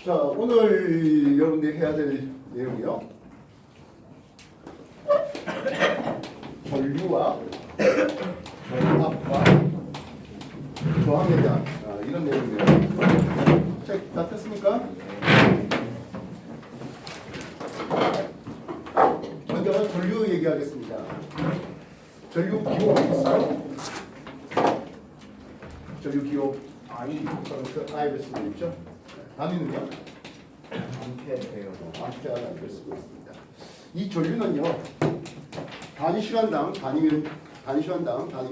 자, 오늘 여러분들이 해야 될 내용이요. 전류와 전압과 저항에 대한 이런 내용인데요. 책 다 폈습니까? 먼저 전류 얘기하겠습니다. 전류 기호 있어요? 전류 기호 I를 쓰고 있죠. 단위는요? 암페어를 쓰고 있습니다. 이 전류는요, 단위 시간당 단위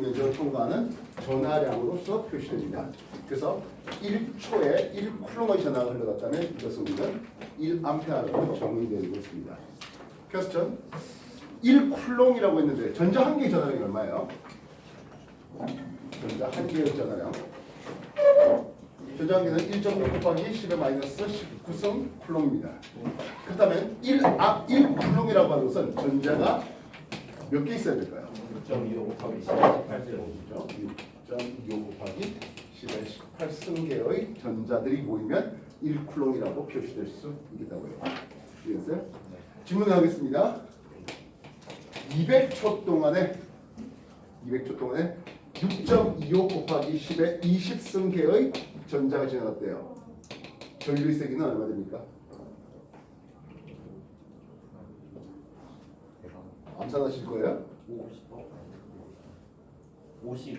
면적을 통과하는 전하량으로서 표시됩니다. 그래서 1초에 1쿨롱의 전하가 흘러갔다면 이것은 우리는 1암페어로 정의되고 있습니다. 퀘스천 1쿨롱이라고 했는데 전자 한 개의 전하량이 얼마예요? 전자 한 개의 전하량. 전자 한 개는 1.6 곱하기 10의 마이너스 19승 쿨롱입니다. 그렇다면 1쿨롱이라고 하는 것은 전자가 몇 개 있어야 될까요? 6.25 곱하기 18승 6.25 곱하기 10의 18승계의 전자들이 모이면 1쿨롱이라고 표시될 수 있겠다고요. 이해했어요? 네. 질문하겠습니다. 200초 동안에 6.25 곱하기 10의 20승계의 전자가 지나갔대요. 전류의 세기는 얼마 됩니까? 암산하실 거예요? 50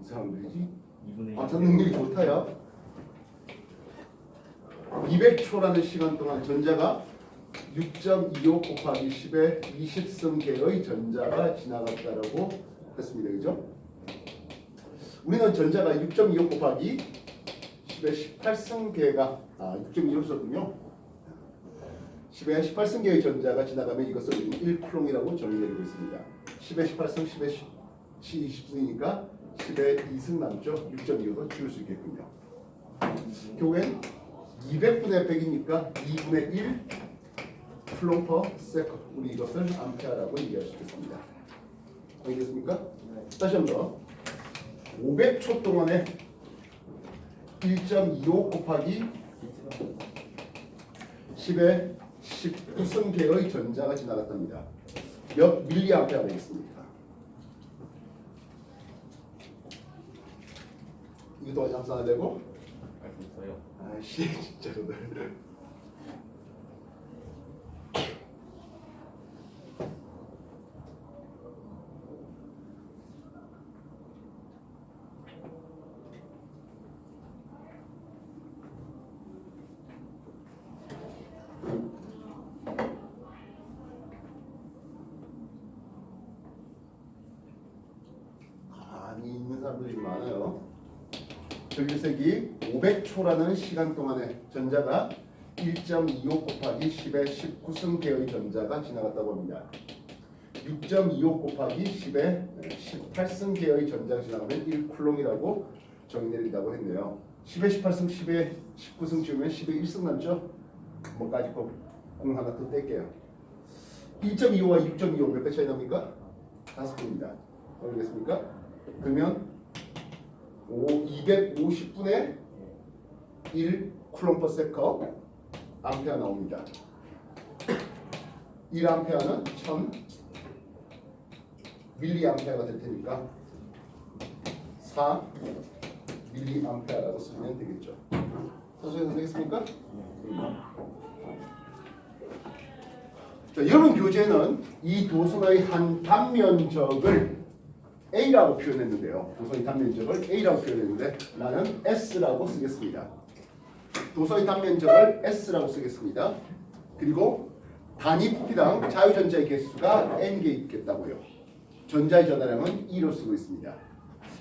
이상한 일이지? 2분의 1 암산 능력이 좋다야. 200초라는 시간 동안 전자가 6.25 곱하기 10의 20승계의 전자가 지나갔다라고 했습니다. 그죠? 우리는 전자가 6.25 곱하기 10의 18승계가 6.25를 썼군요. 10의 18승계의 전자가 지나가면 이것을 1쿨롱이라고 정의내리고 있습니다. 10의 18승, 10의 20승이니까 10의 2승 남죠. 6.25도 지울 수 있겠군요. 결국엔 200분의 100이니까 2분의 1 쿨롱 퍼 세컨드. 우리 이것을 암페어라고 얘기할 수 있겠습니다. 알겠습니까? 네. 다시 한 번 더. 500초 동안에 1.25 곱하기 10의 19승계의 전자가 지나갔답니다. 몇 밀리암페어 되겠습니까? 이것도 암산해야 되고? 알 수 있어요. 아이씨 진짜로. 많이 있는 사람들이 많아요. 전류세기 500초라는 시간 동안에 전자가 1.25 곱하기 10의 19승계의 전자가 지나갔다고 합니다. 6.25 곱하기 10의 18승계의 전자가 지나가면 1쿨롱이라고 정의내린다고 했네요. 10의 18승, 10의 19승 지우면 10의 1승 남죠? 뭐까지 공 하나 더 뗄게요. 1.25와 6.25 몇 배 차이 납니까? 5배입니다. 알겠습니까? 그러면 250분의 1 쿨롱 퍼 세컨 암페어 나옵니다. 1암페어는 1000 밀리암페어가 될 테니까 4 밀리암페어라고 쓰면 되겠죠. 선생님 되겠습니까? 자, 여러분 교재는 이 도선의 한 단면적을 A라고 표현했는데요. 도선의 단면적을 A라고 표현했는데 나는 S라고 쓰겠습니다. 도선의 단면적을 S라고 쓰겠습니다. 그리고 단위 부피당 자유전자의 개수가 N개 있겠다고요. 전자의 전하량은 E로 쓰고 있습니다.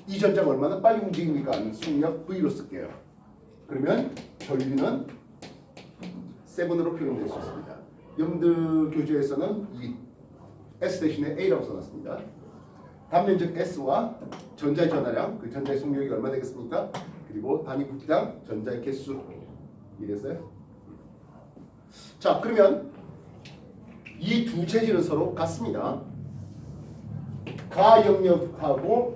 이 전자가 얼마나 빨리 움직입니까? 하는 속력 V로 쓸게요. 그러면 전류는 7으로 표현될 수 있습니다. 여러분들 교재에서는 이 S 대신에 A라고 써놨습니다. 단면적 S와 전자의 전하량, 그 전자의 속력이 얼마 되겠습니까? 그리고 단위 부피당 전자의 개수. 이해됐어요? 자, 그러면 이 두 재질은 서로 같습니다. 가 영역하고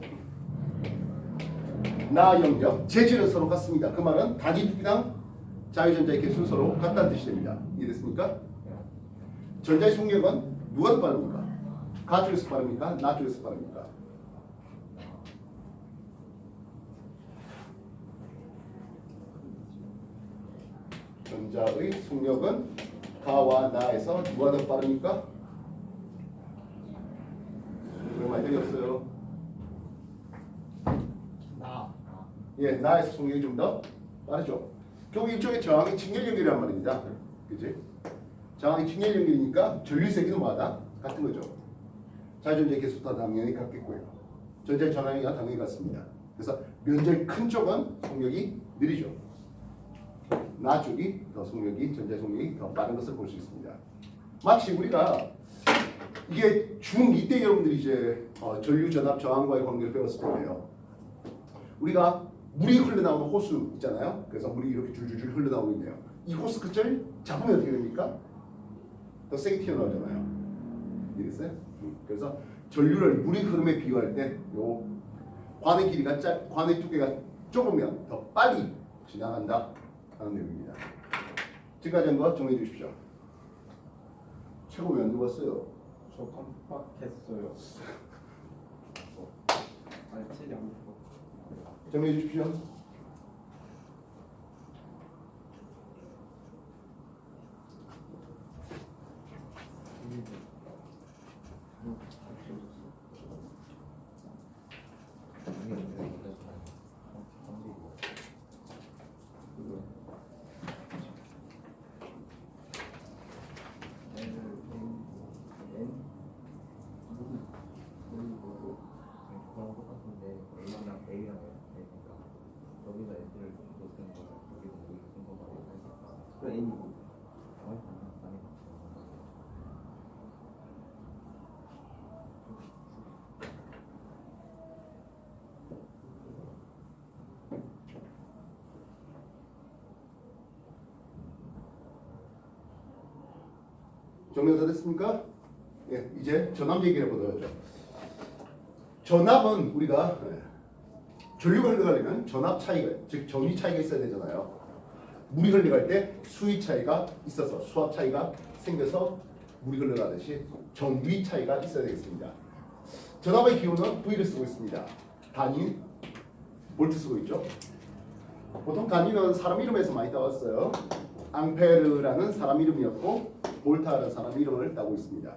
나 영역, 재질은 서로 같습니다. 그 말은 단위 부피당 자유전자의 개수 서로 같다는 뜻이 됩니다. 이해됐습니까? 전자의 속력은 누가 더 빠릅니까? 가 쪽에서 빠릅니까? 나 쪽에서 빠릅니까? 전자의 속력은 가와 나에서 누가 더 빠릅니까? 그럼 많이 틀렸어요. 예, 나에서 속력이 좀 더 빠르죠. 결국 일종의 저항이 직렬 연결이란 말입니다. 그지? 저항이 직렬 연결이니까 전류 세기도 뭐하다? 같은 거죠. 자유전자의 개수 다 당연히 같겠고요. 전자의 전항이가 당연히 같습니다. 그래서 면적 큰 쪽은 속력이 느리죠. 나 쪽이 더 속력이 전자의 속력이 더 빠른 것을 볼 수 있습니다. 마치 우리가 이게 중2 때 여러분들이 이제 전류 전압 저항과의 관계를 배웠을 텐데요. 우리가 물이 흘러나오는 호수 있잖아요. 그래서 물이 이렇게 줄줄줄 흘러나오고 있네요. 이 호수 끝을 잡으면 어떻게 됩니까? 더 세게 튀어나오잖아요. 이해됐어요? 그래서 전류를 물의 흐름에 비유할 때 요 관의 길이가 관의 두께가 좁으면 더 빨리 지나간다 하는 내용입니다. 지금까지 한 거 정리해 주십시오. 최고 왜 안 들어왔어요? 저 깜빡했어요. 아니 책이 안 보고. 정리해 주십시오. 정리가 다 됐습니까? 예, 이제 전압 얘기를 해보도록 하죠. 전압은 우리가 전류가 흘러가려면 전압 차이가, 즉 전위 차이가 있어야 되잖아요. 물이 흘러갈 때 수위 차이가 있어서 수압 차이가 생겨서 물이 흘러가듯이 전위 차이가 있어야 되겠습니다. 전압의 기호는 V를 쓰고 있습니다. 단위 볼트 쓰고 있죠. 보통 단위는 사람 이름에서 많이 따왔어요. 앙페르라는 사람 이름이었고 볼타라는 사람 이름을 따고 있습니다.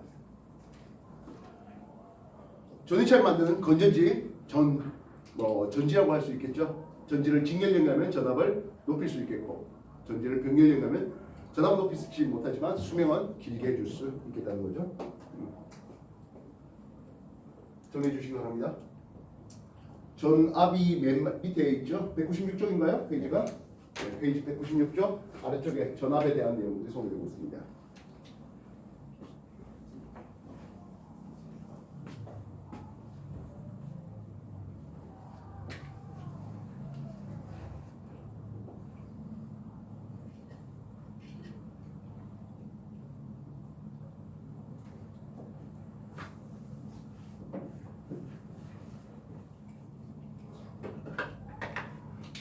전위차를 만드는 건전지, 전지라고 할 수 있겠죠. 전지를 직렬 연결하면 전압을 높일 수 있겠고, 전지를 병렬 연결하면 전압을 높이지 못하지만 수명은 길게 해줄 수 있겠다는 거죠. 정리해 주시기 바랍니다. 전압이 맨 밑에 있죠. 196쪽인가요? 페이지가? 네, 페이지 196쪽 아래쪽에 전압에 대한 내용들이 소개되고 있습니다.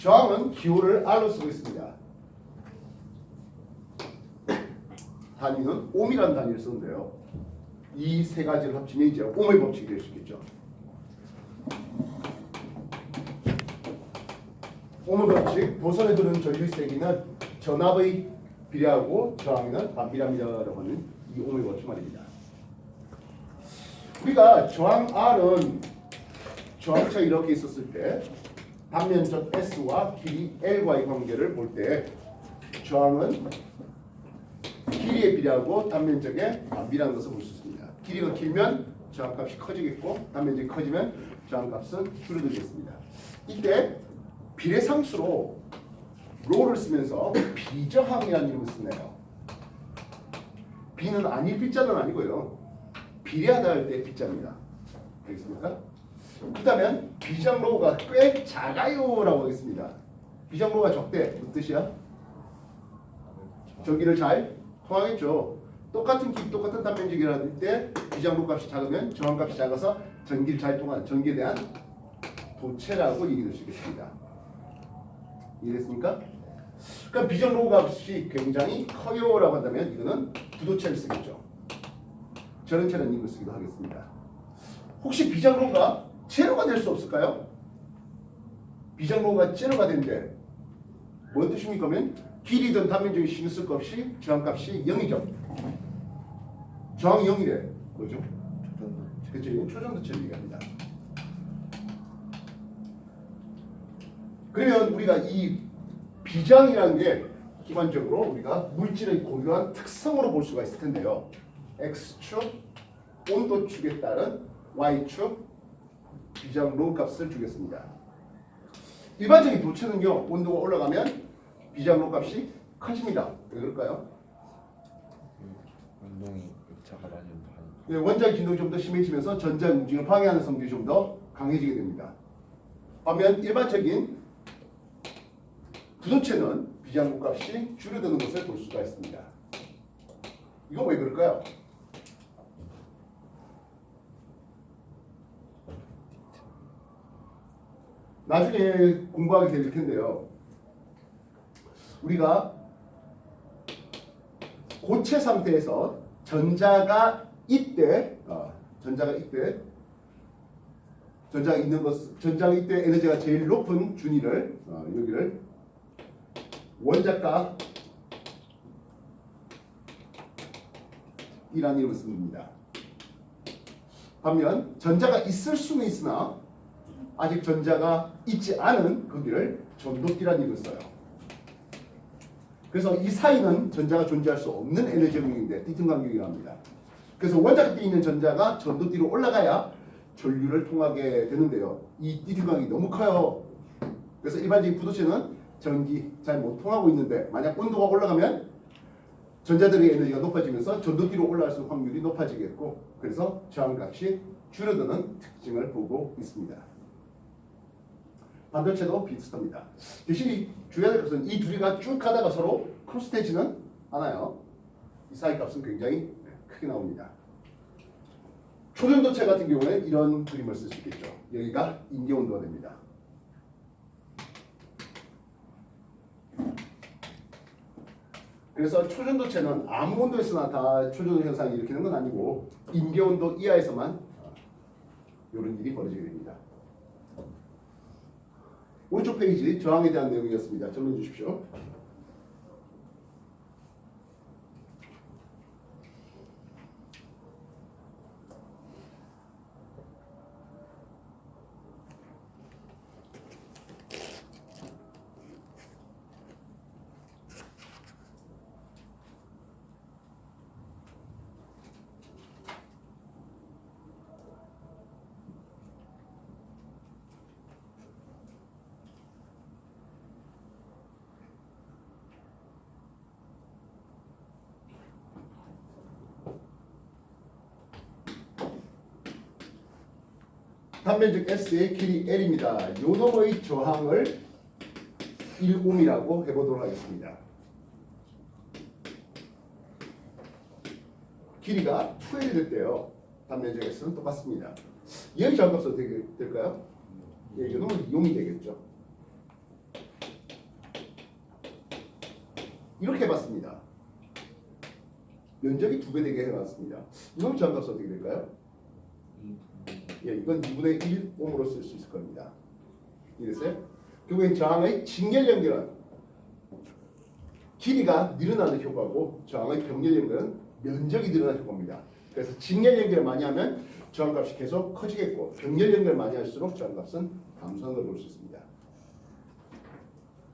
저항은 기호를 R로 쓰고 있습니다. 단위는 옴이라는 단위를 쓰는데요. 이 세 가지를 합치면 이제 옴의 법칙이 될 수 있겠죠. 옴의 법칙, 도선에 들은 전류 세기는 전압의 비례하고 저항에는 반비례합니다라고 하는 이 옴의 법칙 말입니다. 우리가 저항 R은 저항차 이렇게 있었을 때 단면적 S와 길이 L과의 관계를 볼 때 저항은 길이에 비례하고 단면적에 반비례하는 것을 볼 수 있습니다. 길이가 길면 저항값이 커지겠고 단면적이 커지면 저항값은 줄어들겠습니다. 이때 비례상수로 로를 쓰면서 비저항이라는 이름을 쓰네요. 비는 아닐 비자는 아니고요. 비례하다 할 때 비자입니다. 알겠습니까? 그렇다면 비장로가 꽤 작아요라고 하겠습니다. 비장로가 적대 무슨 뜻이야? 전기를 잘 통하겠죠. 똑같은 길, 똑같은 단면적이라 할 때 비장로 값이 작으면 저항값이 작아서 전기를 잘 통하는 전기에 대한 도체라고 얘기할 수 있겠습니다. 이해됐습니까? 그럼 비정로 값이 굉장히 커요라고 한다면 이거는 부도체를 쓰겠죠. 전원체는 이걸 쓰기도 하겠습니다. 혹시 비정로가 제로가 될 수 없을까요? 비정로가 제로가 되는데 뭔 뜻입니까? 그러면 길이든 단면적인 신경 쓸 것 없이 저항값이 0이죠. 저항이 0이래. 뭐죠? 그렇죠. 이건 초전도체를 얘기합니다. 그러면 우리가 이 비장이라는 게 기본적으로 우리가 물질의 고유한 특성으로 볼 수가 있을 텐데요. X축 온도축에 따른 Y축 비장 로 값을 주겠습니다. 일반적인 도체는요. 온도가 올라가면 비장 로 값이 커집니다. 왜 그럴까요? 운동이 차가 많이 네, 원자의 진동이 좀 더 심해지면서 전자 움직임을 방해하는 성질이 좀 더 강해지게 됩니다. 반면 일반적인 부도체는 비장로 값이 줄어드는 것을 볼 수가 있습니다. 이거 왜 그럴까요? 나중에 공부하게 될 텐데요. 우리가 고체 상태에서 전자가 이때 에너지가 제일 높은 준위를 여기를 원자가 이라는 이름을 씁니다. 반면 전자가 있을 수는 있으나 아직 전자가 있지 않은 거기를 전도띠라는 이름을 써요. 그래서 이 사이는 전자가 존재할 수 없는 에너지 영역인데 띠튼 간격이라고 합니다. 그래서 원자핵에 있는 전자가 전도띠로 올라가야 전류를 통하게 되는데요. 이 띠튼 간격이 너무 커요. 그래서 일반적인 부도체는 전기 잘 못 통하고 있는데 만약 온도가 올라가면 전자들의 에너지가 높아지면서 전도띠로 올라갈 수 있는 확률이 높아지겠고 그래서 저항값이 줄어드는 특징을 보고 있습니다. 반도체도 비슷합니다. 대신 주의해야 될 것은 이 둘이가 쭉 가다가 서로 크로스되지는 않아요. 이 사이 값은 굉장히 크게 나옵니다. 초전도체 같은 경우에는 이런 그림을 쓸 수 있겠죠. 여기가 인계온도가 됩니다. 그래서 초전도체는 아무 온도에서나 다 초전도 현상이 일으키는 건 아니고 인계온도 이하에서만 이런 일이 벌어지게 됩니다. 오른쪽 페이지 저항에 대한 내용이었습니다. 정리해 주십시오. 단면적 S의 길이 L입니다. 요 놈의 저항을 1옴이라고 해보도록 하겠습니다. 길이가 2L이 됐대요. 단면적 S는 똑같습니다. 얘의 저항값은 어떻게 될까요? 요 놈은 2옴이 되겠죠. 이렇게 해봤습니다. 면적이 2배 되게 해봤습니다. 이놈의 저항값은 어떻게 될까요? 예, 이건 2분의 1옴으로 쓸 수 있을 겁니다. 이랬어요? 결국엔 저항의 직렬 연결은 길이가 늘어나는 효과고 저항의 병렬 연결은 면적이 늘어나는 효과입니다. 그래서 직렬 연결을 많이 하면 저항값이 계속 커지겠고 병렬 연결을 많이 할수록 저항값은 감소하는 걸 볼 수 있습니다.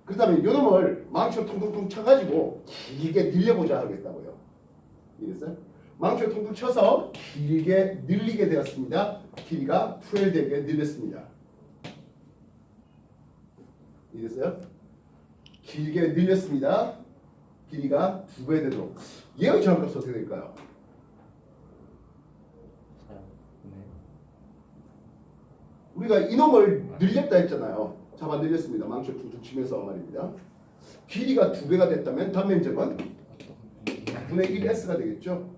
그렇다면 요놈을 망치로 퉁퉁퉁 쳐가지고 길게 늘려보자 하겠다고요. 이랬어요? 망치로 퉁퉁 쳐서 길게 늘리게 되었습니다. 길이가 2L 되게 늘렸습니다. 이랬어요? 길게 늘렸습니다. 길이가 2배 되도록. 얘의 저항값은 어떻게 될까요? 우리가 이놈을 늘렸다 했잖아요. 잡아 늘렸습니다. 망치로 퉁퉁 치면서 말입니다. 길이가 2배가 됐다면 단면적은 2분의 1S가 되겠죠.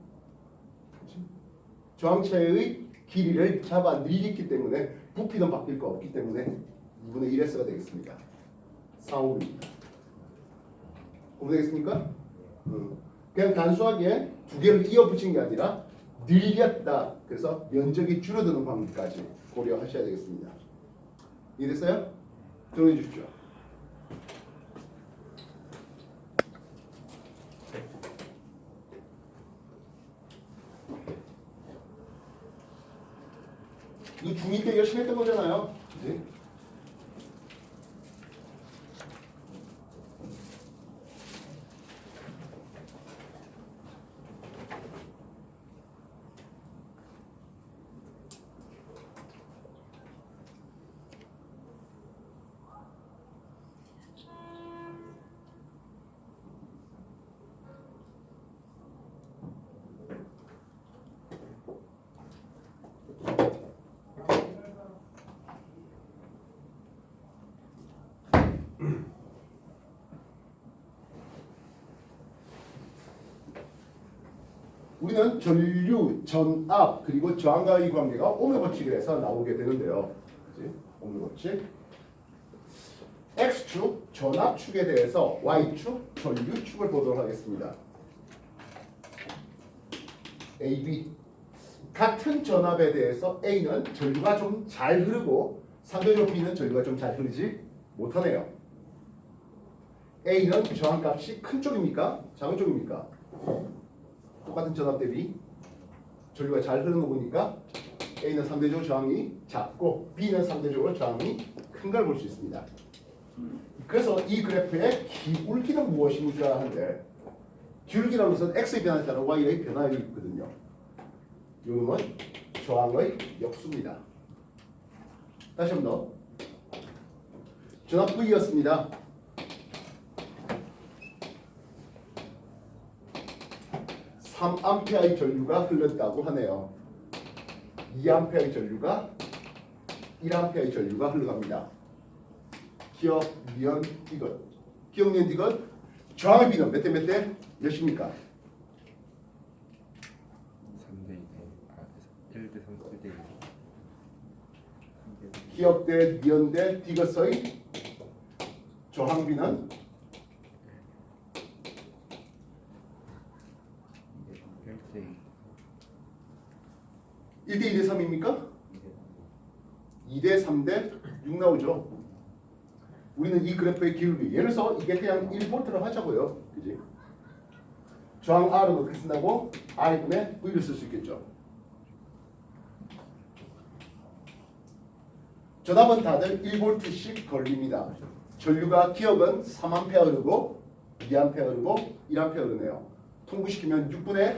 저항체의 길이를 잡아 늘렸기 때문에 부피는 바뀔 거 없기 때문에 2분의 1S가 되겠습니다. 4옴입니다. 구분되겠습니까? 그냥 단순하게 두 개를 이어 붙인 게 아니라 늘렸다. 그래서 면적이 줄어드는 방법까지 고려하셔야 되겠습니다. 이해됐어요? 정리해 주십시오. 이 중2 때 열심히 했던 거잖아요. 그치? 우리는 전류, 전압, 그리고 저항과의 관계가 오메 법칙을 해서 나오게 되는데요. 그치? 오메 법칙. X축, 전압축에 대해서 Y축, 전류축을 보도록 하겠습니다. AB. 같은 전압에 대해서 A는 전류가 좀 잘 흐르고 상대적으로 B는 전류가 좀 잘 흐르지 못하네요. A는 저항값이 큰 쪽입니까? 작은 쪽입니까? 똑같은 전압 대비 전류가 잘 흐르는 거 보니까 A는 상대적으로 저항이 작고 B는 상대적으로 저항이 큰 걸 볼 수 있습니다. 그래서 이 그래프의 기울기는 무엇입니까? 하는데 기울기라는 것은 X의 변화에 따라 Y의 변화에 있거든요. 이놈은 저항의 역수입니다. 다시 한 번 더. 전압 V였습니다. 3A의 전류가 흘렀다고 하네요. 2A의 전류가 1A의 전류가 흘러갑니다. 기억, 니은, 디귿. 기억, 니은, 디귿. 저항의 비는 몇 대 몇 대? 몇입니까? 3대 2. 1대 3, 1대 2. 기억 대 니은 대 디귿의 저항비는 1대 2대 3입니까? 2대 3대 6 나오죠. 우리는 이 그래프의 기울기, 예를 들어서 이게 그냥 1V라고 하자고요. 그지? 저항 R은 어떻게 쓴다고? R분의 V를 쓸 수 있겠죠. 전압은 다들 1V씩 걸립니다. 전류가 기억은 3A 흐르고 2A 흐르고 1A 흐르네요. 통분시키면 6분의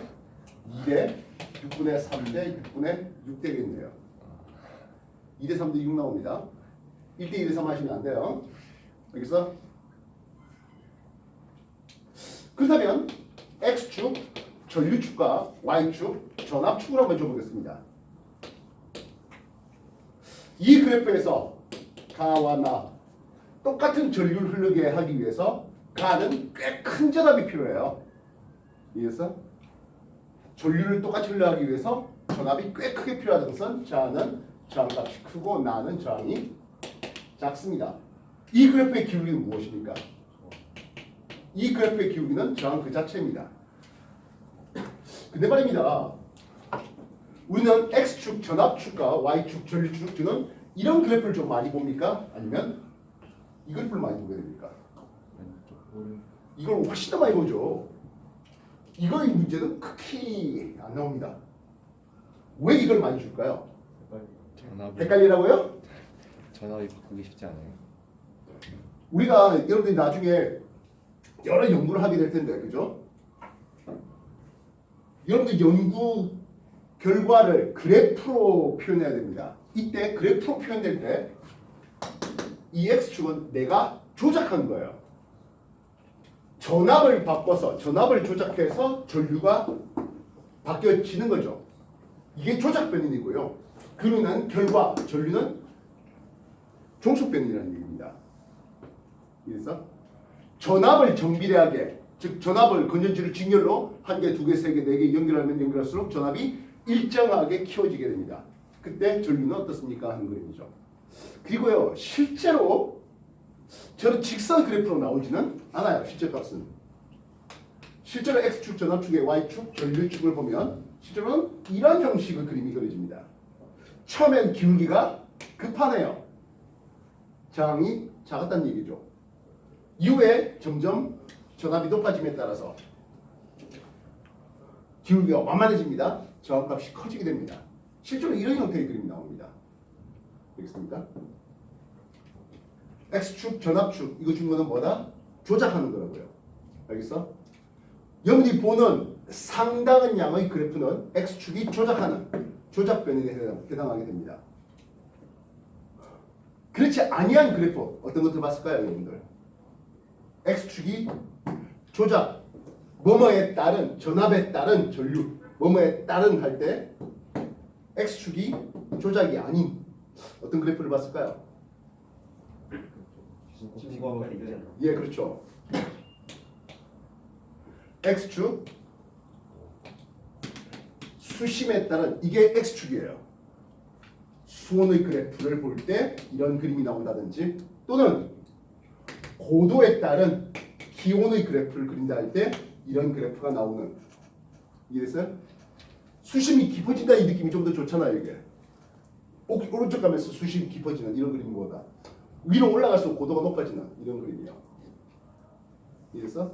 2대 6분의 3대 6분의 6 되겠네요. 2대 3대 6 나옵니다. 1대 2대 3 하시면 안 돼요. 여기서 그렇다면 X축 전류축과 Y축 전압축을 한번 줘보겠습니다. 이 그래프에서 가와 나 똑같은 전류를 흐르게 하기 위해서 가는 꽤 큰 전압이 필요해요. 이해했어? 전류를 똑같이 흘러가기 위해서 전압이 꽤 크게 필요하다는 것은 자는 저항값이 크고 나는 저항이 작습니다. 이 그래프의 기울기는 무엇입니까? 이 그래프의 기울기는 저항 그 자체입니다. 근데 말입니다. 우리는 X축 전압축과 Y축 전류축 주는 이런 그래프를 좀 많이 봅니까? 아니면 이 그래프를 많이 보게 됩니까? 이걸 훨씬 더 많이 보죠. 이거의 문제는 극히 안 나옵니다. 왜 이걸 많이 줄까요? 헷갈리라고요? 전압이 바꾸기 쉽지 않아요. 우리가 여러분들이 나중에 여러 연구를 하게 될 텐데, 그죠? 여러분들 연구 결과를 그래프로 표현해야 됩니다. 이때 그래프로 표현될 때 이 X축은 내가 조작한 거예요. 전압을 바꿔서 전압을 조작해서 전류가 바뀌어지는 거죠. 이게 조작 변인이고요. 그루는 결과, 전류는 종속 변인이라는 얘기입니다. 그래서 전압을 정비례하게, 즉 전압을 건전지를 직렬로 한 개, 두 개, 세 개, 네 개 연결하면 연결할수록 전압이 일정하게 키워지게 됩니다. 그때 전류는 어떻습니까? 하는 그림이죠. 그리고요, 실제로 저는 직선 그래프로 나오지는 않아요. 실제 값은 실제로 x축, 전압축의 y축, 전류축을 보면 실제로는 이런 형식의 그림이 그려집니다. 처음엔 기울기가 급하네요. 저항이 작았다는 얘기죠. 이후에 점점 전압이 높아짐에 따라서 기울기가 완만해집니다. 저항값이 커지게 됩니다. 실제로 이런 형태의 그림이 나옵니다. 알겠습니까? X축, 전압축 이거 준 거는 뭐다? 조작하는 거라고요. 알겠어? 여러분이 보는 상당한 양의 그래프는 X축이 조작하는 조작 변형에 해당하게 됩니다. 그렇지 아니한 그래프 어떤 것들 봤을까요, 여러분들? X축이 조작, 뭐뭐에 따른 전압에 따른 전류, 뭐뭐에 따른 할 때 X축이 조작이 아닌 어떤 그래프를 봤을까요? 예, 그렇죠. X축 수심에 따른 이게 X축이에요. 수온의 그래프를 볼 때 이런 그림이 나온다든지 또는 고도에 따른 기온의 그래프를 그린다 할 때 이런 그래프가 나오는 이해됐어요? 수심이 깊어진다 이 느낌이 좀 더 좋잖아요. 이게 오른쪽 가면서 수심이 깊어지는 이런 그림이 뭐다? 위로 올라갈수록 고도가 높아지는 이런 그림이에요. 이해됐어?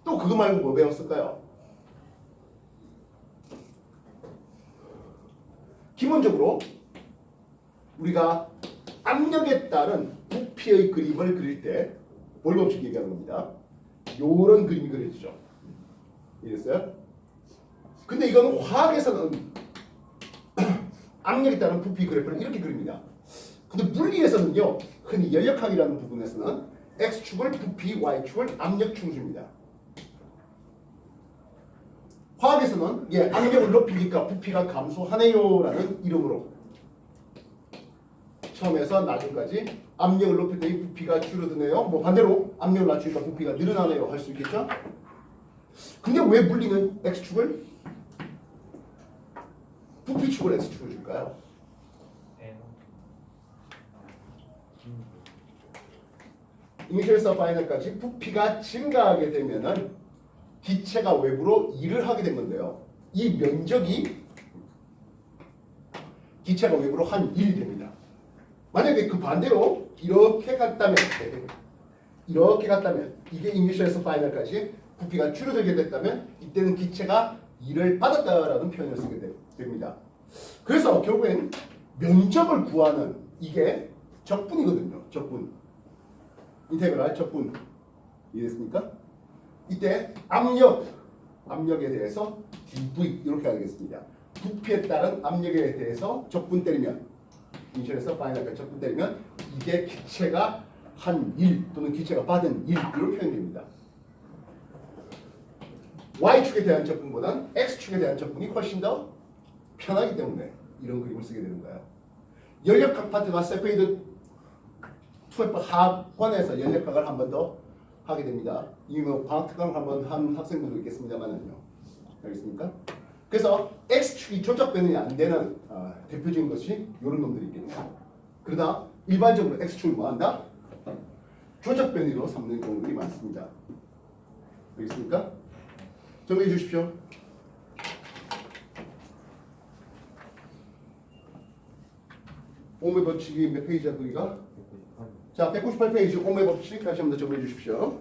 또 그거 말고 뭐 배웠을까요? 기본적으로 우리가 압력에 따른 부피의 그림을 그릴 때 볼 법칙 얘기하는 겁니다. 요런 그림이 그려지죠. 이해됐어요? 근데 이거는 화학에서는 압력에 따른 부피 그래프를 이렇게 그립니다. 근데 물리에서는요, 흔히 연력학이라는 부분에서는 X축을 부피, Y축을 압력축을 줍니다. 화학에서는 압력을 높이니까 부피가 감소하네요라는 이름으로 처음에서 나중까지 압력을 높였더니 부피가 줄어드네요. 뭐 반대로 압력을 낮추니까 부피가 늘어나네요 할 수 있겠죠? 근데 왜 물리는 X축을 부피축을 X축을 줄까요? 이니셜에서 파이널까지 부피가 증가하게 되면은 기체가 외부로 일을 하게 된 건데요. 이 면적이 기체가 외부로 한 일이 됩니다. 만약에 그 반대로 이렇게 갔다면 이게 이니셜에서 파이널까지 부피가 줄어들게 됐다면 이때는 기체가 일을 받았다라는 표현을 쓰게 됩니다. 그래서 결국엔 면적을 구하는 이게 적분이거든요. 적분. 인테그랄 적분. 이해됐습니까? 이때 압력에 대해서 dV 이렇게 하겠습니다. 부피에 따른 압력에 대해서 적분 때리면 인셜에서 파이널까지 적분 때리면 이게 기체가 한 일 또는 기체가 받은 일로 표현됩니다. Y축에 대한 적분보다는 X축에 대한 적분이 훨씬 더 편하기 때문에 이런 그림을 쓰게 되는 거예요. 연력학 파트가 세페이드 2F 학원에서 연력학을 한 번 더 하게 됩니다. 이미 뭐 방학특강을 한번 한 학생들도 있겠습니다만은요. 알겠습니까? 그래서 X축이 조작 변형이 안 되는 대표적인 것이 이런 놈들이 있겠네요. 그러나 일반적으로 X축을 뭐한다? 조작 변이로 삼는 경우들이 많습니다. 알겠습니까? 정리해 주십시오. 오음의 법칙이 몇 페이지야 거기가? 자, 198페이지 오음의 법칙 다시 한번 더 정리해 주십시오.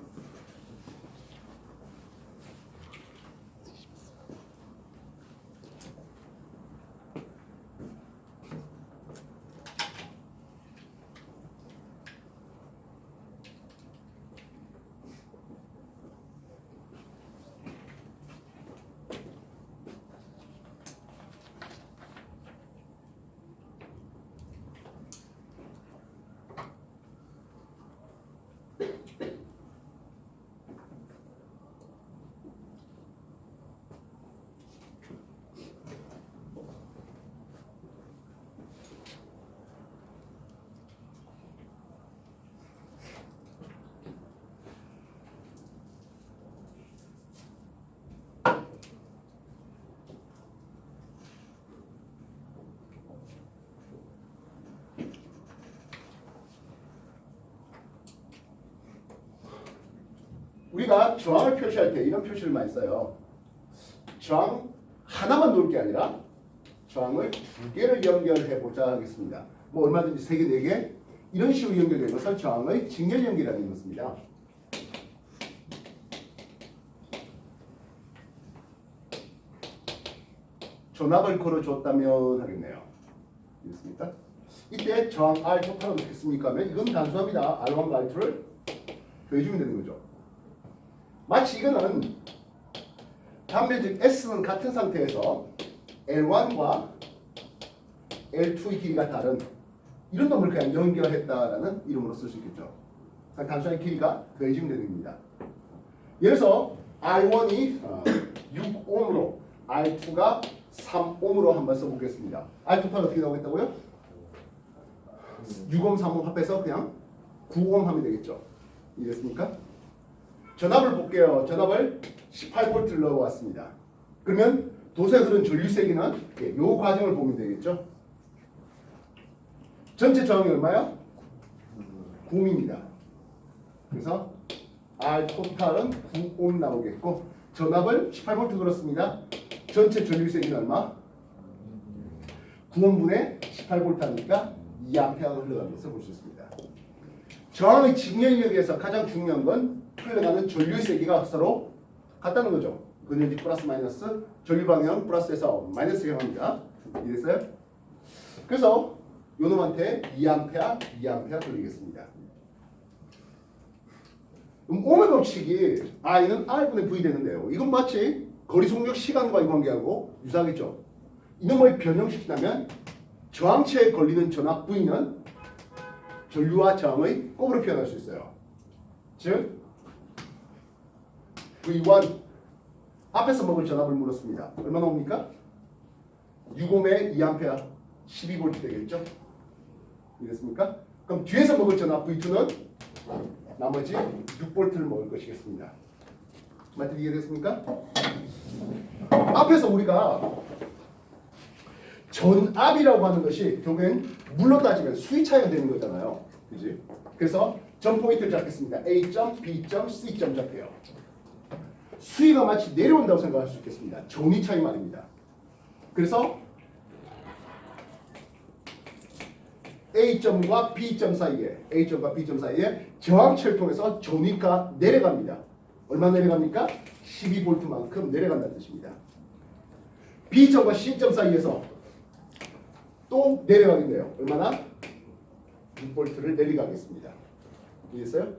우리가 저항을 표시할 때 이런 표시를 많이 써요. 저항 하나만 놓을 게 아니라 저항을 두 개를 연결해 보자 하겠습니다. 뭐 얼마든지 세 개, 네 개 이런 식으로 연결된 것을 저항의 직렬 연결이라는 것입니다. 전압을 걸어줬다면 하겠네요. 이렇습니까? 이때 저항 R 토탈은 어떻겠습니까? 하면 이건 단순합니다. R1과 R2를 더해주면 되는 거죠. 마치 이거는 단면적 S는 같은 상태에서 L1과 L2의 길이가 다른 이런 놈을 그냥 연결했다라는 이름으로 쓸 수 있겠죠. 단순하게 길이가 더해지면 되는 겁니다. 예를 들어서 R1이 6옴으로 R2가 3옴으로 한번 써보겠습니다. R 토탈 어떻게 나오겠다고요? 6옴, 3옴 합해서 그냥 9옴 하면 되겠죠. 이해됐습니까? 전압을 볼게요. 전압을 18V를 넣어왔습니다. 그러면 도서에 흐른 전류 세기는 이 과정을 보면 되겠죠. 전체 저항이 얼마요? 9옴입니다. 그래서 R 토탈은 9옴 나오겠고 전압을 18V 걸었습니다. 전체 전류 세기는 얼마? 9옴분의 18V 하니까 2A가 흘러가는 것을 볼 수 있습니다. 저항의 직렬력에서 가장 중요한 건 흘러가는 전류 세기가 서로 같다는 거죠. 그는 플러스 마이너스 전류 방향 플러스에서 마이너스 향합니다. 이해됐어요? 그래서 요놈한테 2A 돌리겠습니다. 그럼 옴의 법칙이 I는 R분의 V 되는데요. 이건 마치 거리 속력 시간과의 관계하고 유사하겠죠. 이놈을 변형시키자면 저항체에 걸리는 전압 V는 전류와 저항의 곱으로 표현할 수 있어요. 즉 V1 앞에서 먹을 전압을 물었습니다. 얼마 나옵니까? 6옴에 2A 12V 되겠죠? 이랬습니까? 그럼 뒤에서 먹을 전압 V2는 나머지 6V를 먹을 것이겠습니다. 맞게 이해됐습니까? 앞에서 우리가 전압이라고 하는 것이 결국엔 물로 따지면 수위 차이가 되는 거잖아요. 그지? 그래서 전 포인트를 잡겠습니다. A점, B점, C점 잡게요. 수위가 마치 내려온다고 생각할 수 있겠습니다. 전위 차이 말입니다. 그래서 A점과 B점 사이에 저항체를 통해서 전위가 내려갑니다. 얼마 내려갑니까? 12V만큼 내려간다는 뜻입니다. B점과 C점 사이에서 또 내려가겠네요. 얼마나? 6V를 내려가겠습니다. 이해했어요?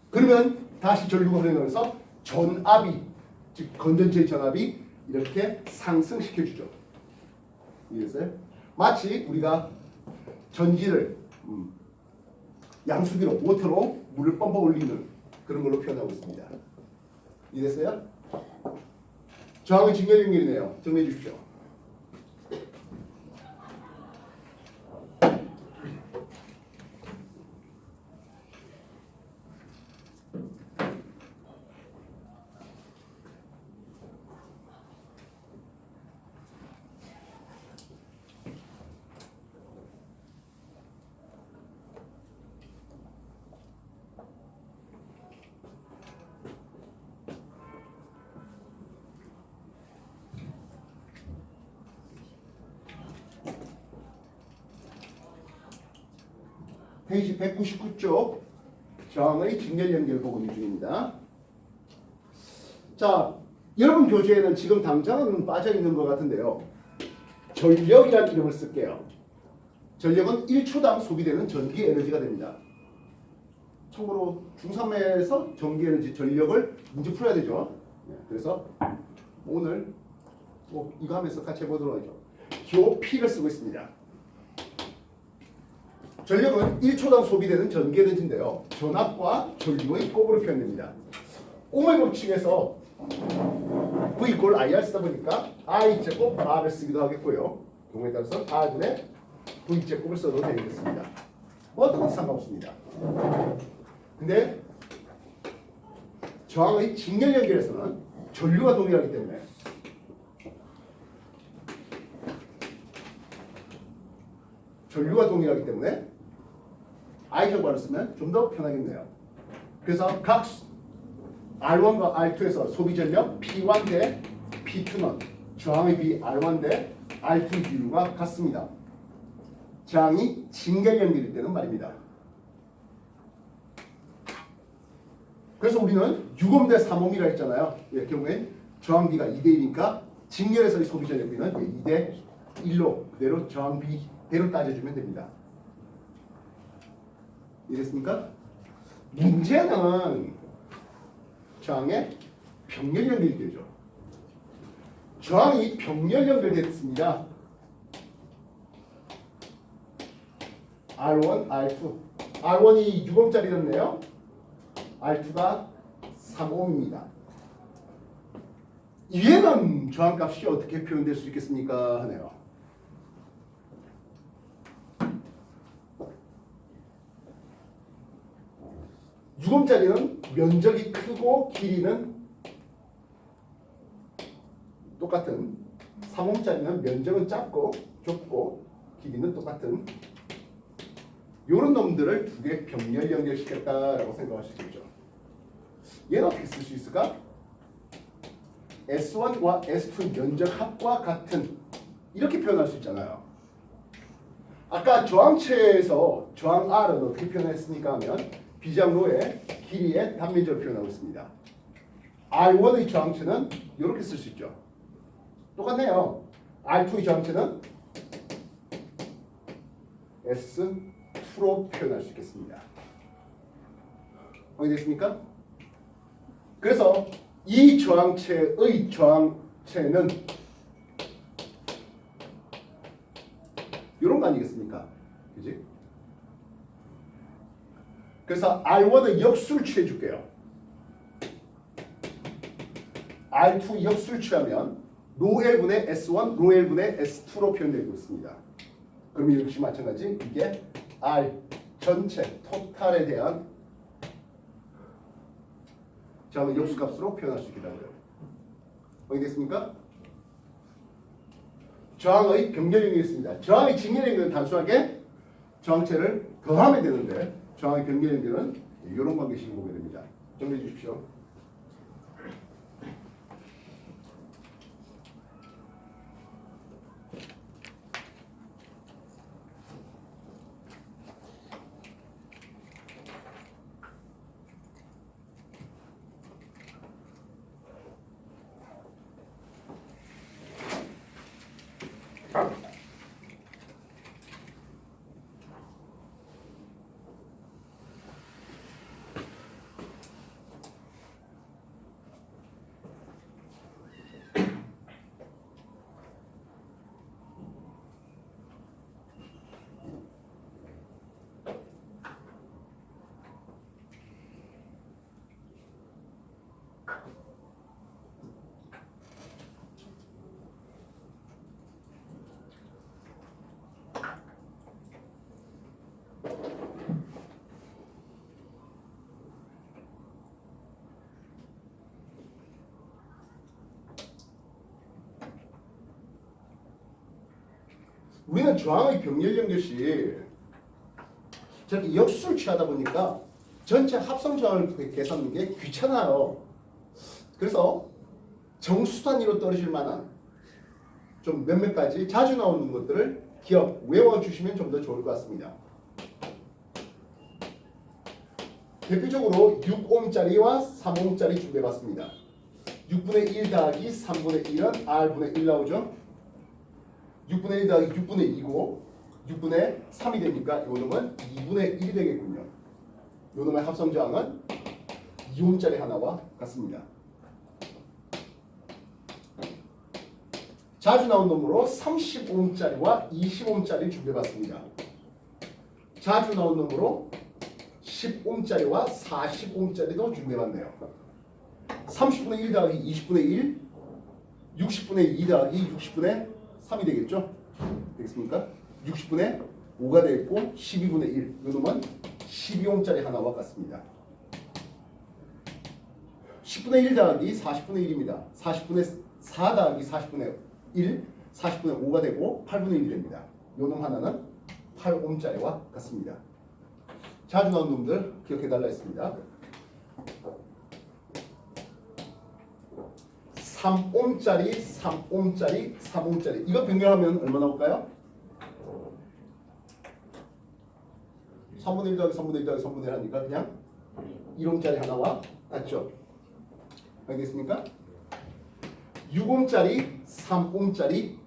그러면 다시 전류가 흘러가면서 전압이, 즉 건전체의 전압이 이렇게 상승시켜주죠. 이해했어요? 마치 우리가 전기를 양수기로 모터로 물을 펌프 올리는 그런 걸로 표현하고 있습니다. 이해됐어요? 저항의 직렬 연결이네요. 정리해 주십시오. 페이지 199쪽 저항의 직렬 연결 복원 중입니다. 자, 여러분 교재에는 지금 당장은 빠져 있는 것 같은데요. 전력이라는 이름을 쓸게요. 전력은 1초당 소비되는 전기 에너지가 됩니다. 참고로 중3에서 전기 에너지 전력을 문제 풀어야 되죠. 그래서 오늘 뭐 이거 하면서 같이 해보도록 하죠. 교 P를 쓰고 있습니다. 전력은 1초당 소비되는 전기 에너지인데요. 전압과 전류의 곱으로 표현됩니다. 옴의 법칙에서 V = IR 쓰다 보니까 I 제곱 R을 쓰기도 하겠고요. 경우에 따라서 R분의 V 제곱을 써도 되겠습니다. 뭐 어떤 것도 상관없습니다. 근데 저항의 직렬 연결에서는 전류가 동일하기 때문에 I 결과를 쓰면 좀 더 편하겠네요. 그래서 각 R1과 R2에서 소비 전력 P1 대 P2는 저항의 비 R1 대 R2 비율과 같습니다. 저항이 직렬연결일 때는 말입니다. 그래서 우리는 6옴 대 3옴이라 했잖아요. 이 경우엔 저항비가 2대 1이니까 직렬에서의 소비 전력비는 2대 1로 그대로 저항비대로 따져주면 됩니다. 이해됐습니까? 문제는 저항의 병렬 연결이 되죠. 저항이 병렬 연결됐습니다. R1, R2. R1이 6옴짜리였네요. R2가 3옴입니다. 이에는 저항값이 어떻게 표현될 수 있겠습니까? 하네요. (6옴짜리는) 면적이 크고 길이는 똑같은, 3옴짜리는 면적은 작고 좁고 길이는 똑같은 이런 놈들을 두 개 병렬 연결시켰다라고 생각할 수 있겠죠. 얘는 어떻게 쓸 수 있을까? S1과 S2 면적 합과 같은 이렇게 표현할 수 있잖아요. 아까 저항체에서 저항 R은 어떻게 표현했습니까 하면 비장로의 길이의 단면적을 표현하고 있습니다. R1의 저항체는 이렇게 쓸 수 있죠. 똑같네요. R2의 저항체는 S2로 표현할 수 있겠습니다. 확인됐습니까? 그래서 이 저항체의 저항체는 이런 거 아니겠습니까? 그지? 그래서 R1의 역수를 취해줄게요. R2 역수를 취하면 로L분의 S1, 로L분의 S2로 표현되고 있습니다. 그럼 역시 마찬가지 이게 R 전체 토탈에 대한 저항의 역수값으로 표현할 수 있겠다는 거예요. 확인됐습니까? 저항의 병렬형이 있습니다. 저항의 직렬형은 단순하게 저항체를 더하면 되는데 저항의 병렬형은 이런 관계식을 보게 됩니다. 정리해 주십시오. 우리는 저항의 병렬 연결시 저렇게 역수를 취하다 보니까 전체 합성 저항을 계산하는 게 귀찮아요. 그래서 정수 단위로 떨어질 만한 좀 몇몇 가지 자주 나오는 것들을 외워주시면 좀 더 좋을 것 같습니다. 대표적으로 6옴짜리와 3옴짜리 준비해봤습니다. 6분의 1 더하기 3분의 1은 R분의 1 나오죠. 6분의 1 더하기 6분의 2고 6분의 3이 되니까 이 놈은 2분의 1이 되겠군요. 이 놈의 합성저항은 2옴짜리 하나와 같습니다. 자주 나온 놈으로 30옴짜리와 20옴짜리 준비해봤습니다. 자주 나온 놈으로 10옴짜리와 40옴짜리도 준비해봤네요. 30분의 1 더하기 20분의 1, 60분의 2 더하기 60분의 3이 되겠죠? 되겠습니까? 60분의 5가 되겠고 12분의 1, 이 놈은 12옴짜리 하나와 같습니다. 10분의 1 더하기 40분의 1입니다. 40분의 4 더하기 40분의 1, 40분의 5가 되고 8분의 1이 됩니다. 이 놈 하나는 8옴짜리와 같습니다. 자주 나온 놈들 기억해달라 했습니다. 3옴짜리 3옴짜리 3옴짜리 이거 변경하면 얼마 나올까요? 3분의 1 더하기 3분의 1 더하기 3분의 1 하니까 그냥 1옴짜리 하나와 같죠? 알겠습니까? 6옴짜리 3옴짜리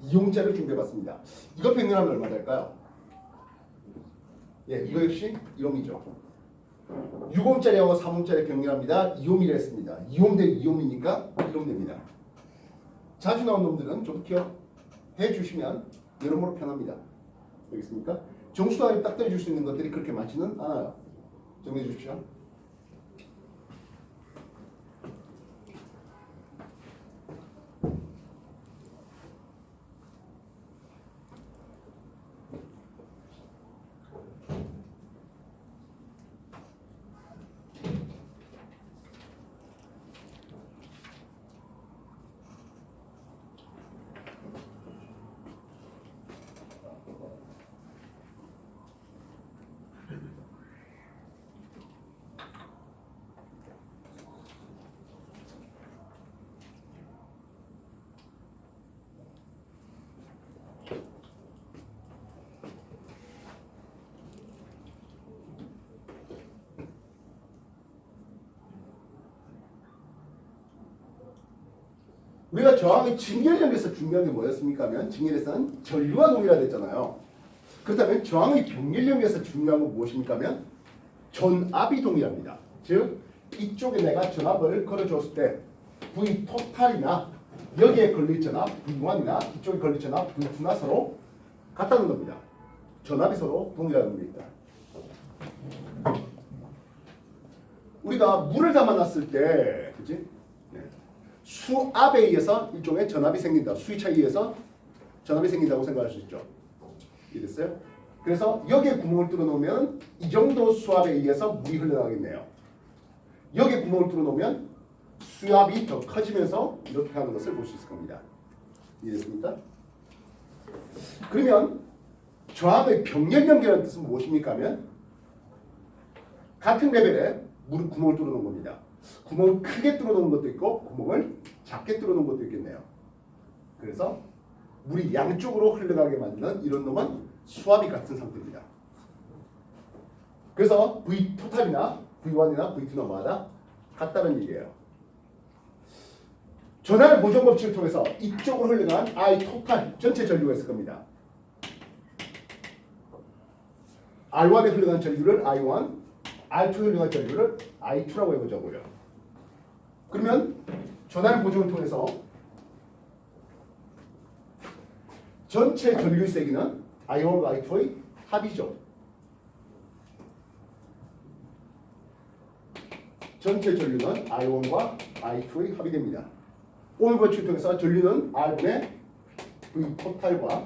2옴짜리를 준비해봤습니다. 이거 변경하면 얼마 될까요? 예, 이거 역시 1옴이죠. 6옴짜리하고 3옴짜리 변경합니다. 2옴이라 했습니다. 2옴 대 2옴이니까 1옴 됩니다. 자주 나온 놈들은 좀 기억해 주시면 여러모로 편합니다. 알겠습니까? 정수단에 딱 떨어질 수 있는 것들이 그렇게 많지는 않아요. 정리해 주십시오. 우리가 저항의 직렬력에서 중요한 게 뭐였습니까? 하면 직렬에서는 전류와 동일하다 했잖아요. 그렇다면 저항의 병렬력에서 중요한 건 무엇입니까? 하면 전압이 동일합니다. 즉 이쪽에 내가 전압을 걸어줬을 때 V 토탈이나 여기에 걸릴 전압 V1이나 이쪽에 걸릴 전압 V2나 서로 같다는 겁니다. 전압이 서로 동일하는 겁니다. 우리가 물을 담아놨을 때, 그치? 수압에 의해서 일종의 전압이 생긴다. 수위 차이에 의해서 전압이 생긴다고 생각할 수 있죠. 이해됐어요? 그래서 여기에 구멍을 뚫어 놓으면 이 정도 수압에 의해서 물이 흘러나가겠네요. 여기에 구멍을 뚫어 놓으면 수압이 더 커지면서 이렇게 가는 것을 볼 수 있을 겁니다. 이해됐습니까? 그러면 저항의 병렬 연결하는 뜻은 무엇입니까? 하면 같은 레벨에 물은 구멍을 뚫어 놓은 겁니다. 구멍을 크게 뚫어 놓은 것도 있고 구멍을 작게 뚫어 놓은 것도 있겠네요. 그래서 물이 양쪽으로 흘러가게 만드는 이런 놈은 수압이 같은 상태입니다. 그래서 V 토탈이나 V1이나 V2나 뭐하다? 같다는 얘기예요. 전하의 보존 법칙을 통해서 이쪽으로 흘러간 I 토탈 전체 전류가 있을 겁니다. R1에 흘러간 전류를 I1, R2에 흘러간 전류를 I2라고 해보자고요. 그러면 전하의 보존을 통해서 전체 전류의 세기는 I1과 I2의 합이죠. 전체 전류는 I1과 I2의 합이 됩니다. 오늘 법칙을 통해서 전류는 R분의 V 토탈과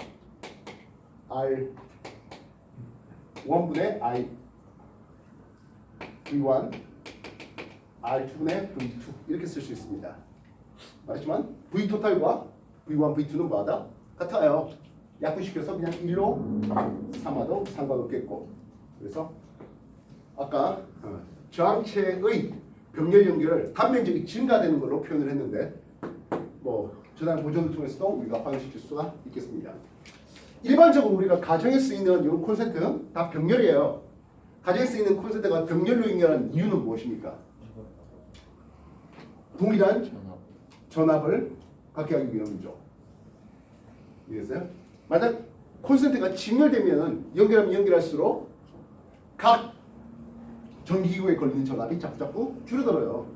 R1분의 I V1 R2분의 V2 이렇게 쓸 수 있습니다. 말했지만 V 토탈과 V1, V2는 뭐하다? 같아요. 약분시켜서 그냥 1로 삼아도 상관없겠고. 그래서 아까 저항체의 병렬 연결을 단면적이 증가되는 걸로 표현을 했는데 뭐 전환 보존을 통해서도 우리가 확인시킬 수가 있겠습니다. 일반적으로 우리가 가정에 쓰이는 이런 콘센트는 다 병렬이에요. 가정에 쓰이는 콘센트가 병렬로 연결하는 이유는 무엇입니까? 동일한 전압을 갖게 하기 위함이죠. 이해했어요? 만약 콘센트가 직렬되면 연결하면 연결할수록 각 전기기구에 걸리는 전압이 자꾸자꾸 줄어들어요.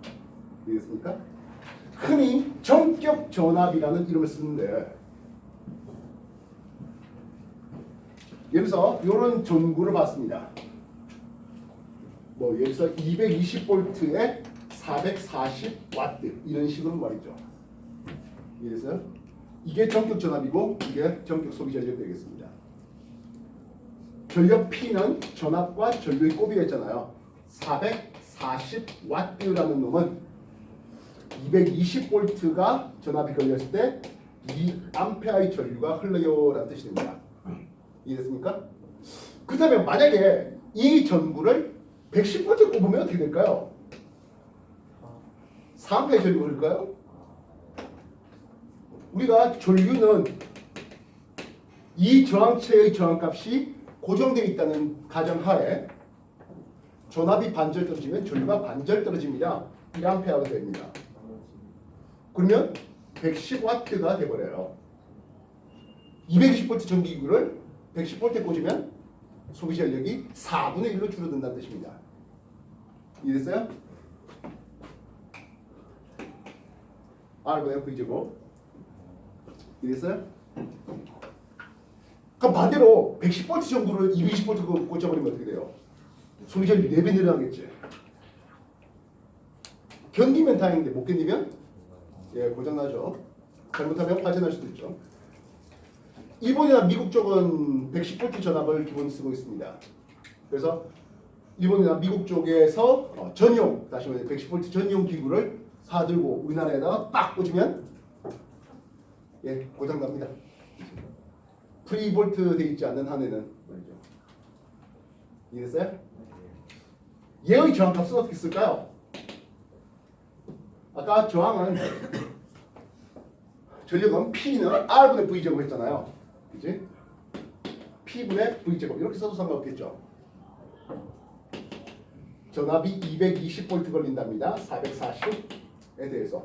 이해했습니까? 흔히 전격 전압이라는 이름을 쓰는데 여기서 이런 전구를 봤습니다. 뭐 여기서 220V에 440W 이런 식으로 말이죠. 이해했어요? 이게 전격 전압이고 이게 전격 소비 전력 되겠습니다. 전력 P는 전압과 전류의 곱이라 했잖아요. 440W라는 놈은 220V가 전압이 걸렸을 때 2A의 전류가 흘러요 라는 뜻이 됩니다. 이해됐습니까? 그렇다면 만약에 이 전구를 110V 꼽으면 어떻게 될까요? 4A의 전류가 흘릴까요? 우리가 전류는 이 저항체의 저항값이 고정되어 있다는 가정하에 전압이 반절 떨어지면 전류가 반절 떨어집니다. 1A가 됩니다. 그러면 110W가 돼버려요. 220V 전기기구를 110V에 꽂으면 소비 전력이 4분의 1로 줄어든다는 뜻입니다. 이해됐어요? R분의 V제곱. 이해됐어요? 그럼 반대로 110V 전구를 220V 꽂아버리면 어떻게 돼요? 소비 전력이 4배 늘어나겠지. 견디면 다행인데 못 견디면 예, 고장나죠. 잘못하면 화재 날 수도 있죠. 일본이나 미국 쪽은 110V 전압을 기본 쓰고 있습니다. 그래서 일본이나 미국 쪽에서 전용, 다시 말해 110V 전용 기구를 사들고 우리나라에다가 딱 꽂으면 예, 고장납니다. 프리볼트 돼 있지 않는 한에는 말이죠. 이해됐어요? 얘의 저항값은 어떻게 쓸까요? 아까 저항은 전력은 P는 R분의 V제곱 했잖아요. 그치? P분의 V제곱 이렇게 써도 상관없겠죠. 전압이 220V 걸린답니다. 440에 대해서.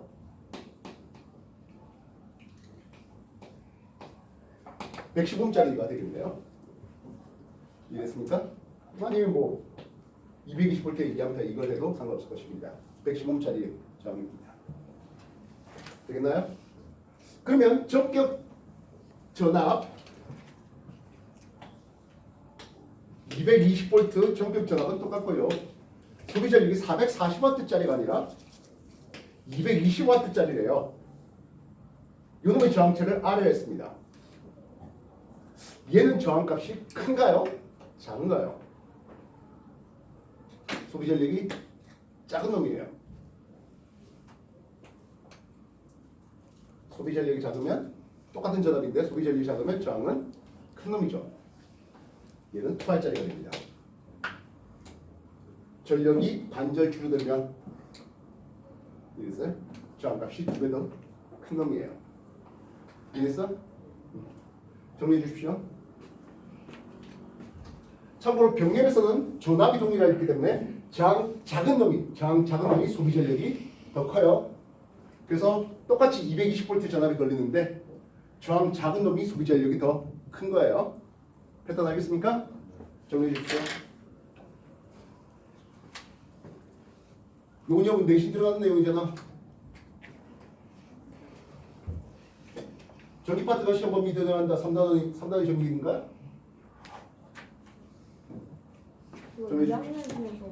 (110ohm짜리가) 되겠네요. 이해됐습니까? 아니면 뭐 220V 2A 이걸 해도 상관없을 것입니다. 110ohm짜리 저항입니다. 되겠나요? 그러면 전격 전압 220V 전격 전압은 똑같고요. 소비 전력이 440W짜리가 아니라 220W짜리래요. 요놈의 저항체를 R에 했습니다. 얘는 저항값이 큰가요? 작은가요? 소비 전력이 작은 놈이에요. 소비 전력이 작으면 똑같은 전압인데 소비 전력이 작으면 저항은 큰 놈이죠. 얘는 2R짜리가 됩니다. 전력이 반절 줄어들면 이랬어요? 저항값이 2배 더 큰 놈이에요. 이해했어? 정리해 주십시오. 참고로 병렬에서는 전압이 동일하기 때문에 저항 작은 놈이 소비 전력이 더 커요. 그래서 똑같이 220V 전압이 걸리는데 저항 작은 놈이 소비 전력이 더 큰 거예요. 패턴 알겠습니까? 정리해 주십시오. 용역은 내신 들어가는 내용이잖아. 전기 파트가 시험 범위 들어간다. 3단원이 전기인가? 저 2학년에서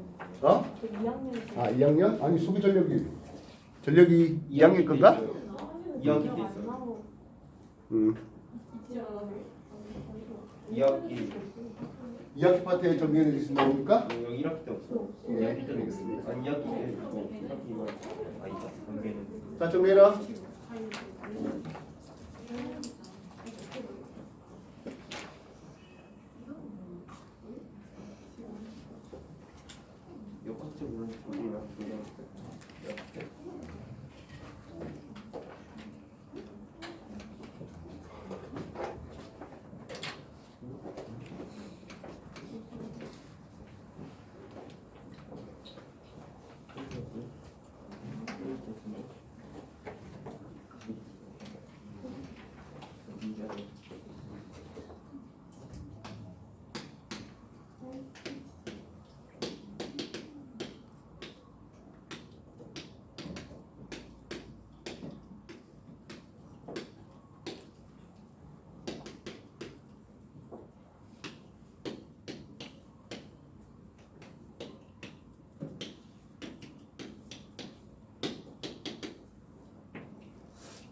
어? 저 2학년에서 아 2학년? 아니 소비 전력이 2학년 건가? 2학기 때 있어요. 2학기 2학기 파트에 전기에 대해서 나옵니까? 여기 1학기 때 없어. 예, 알겠습니다. 아니 2학기 때 있고 1학기가 아니다. 관계는 자 정리해라. 몇 번째 물론 소리나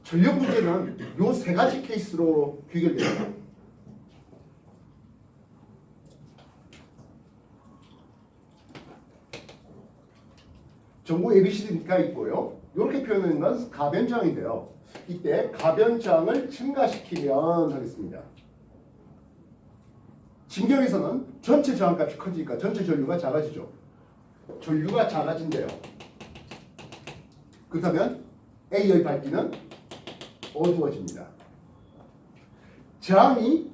전력 문제는 요 세 가지 케이스로 귀결됩니다. 전구 ABCD가 있고요. 이렇게 표현하는 건 가변저항인데요. 이때 가변저항을 증가시키면 하겠습니다. 진경에서는 전체 저항값이 커지니까 전체 전류가 작아지죠. 전류가 작아진대요. 그렇다면 A의 밝기는 어두워집니다. 저항이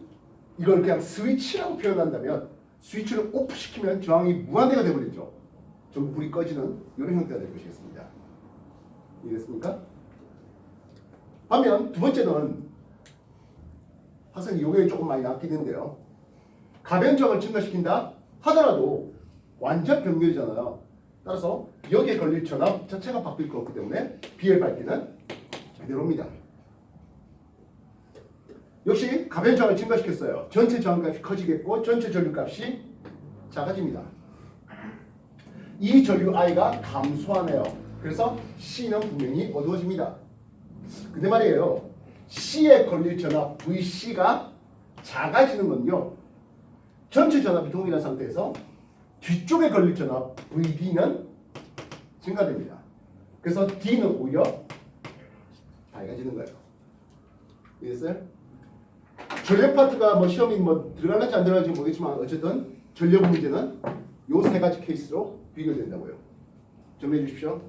이걸 그냥 스위치라고 표현한다면 스위치를 오프시키면 저항이 무한대가 되어버리죠. 전부 불이 꺼지는 이런 형태가 될 것이겠습니다. 이해됐습니까? 반면 두 번째는 학생이 요게 조금 많이 낫긴 했는데요. 가변적을 증가시킨다 하더라도 완전 병렬이잖아요. 따라서 여기에 걸릴 전압 자체가 바뀔 거 없기 때문에 B의 밝기는 그대로입니다. 역시 가변적을 증가시켰어요. 전체 저항값이 커지겠고 전체 전류값이 작아집니다. 이 전류 I가 감소하네요. 그래서 C는 분명히 어두워집니다. 근데 말이에요. C에 걸릴 전압 VC가 작아지는 건요. 전체 전압이 동일한 상태에서 뒤쪽에 걸릴 전압 VD는 증가됩니다. 그래서 D는 오히려 밝아지는 거예요. 이해했어요? 전력 파트가 뭐 시험이 뭐 들어갈지 안 들어갈지 모르겠지만 어쨌든 전력 문제는 요 세 가지 케이스로 비교된다고요. 정리해 주십시오.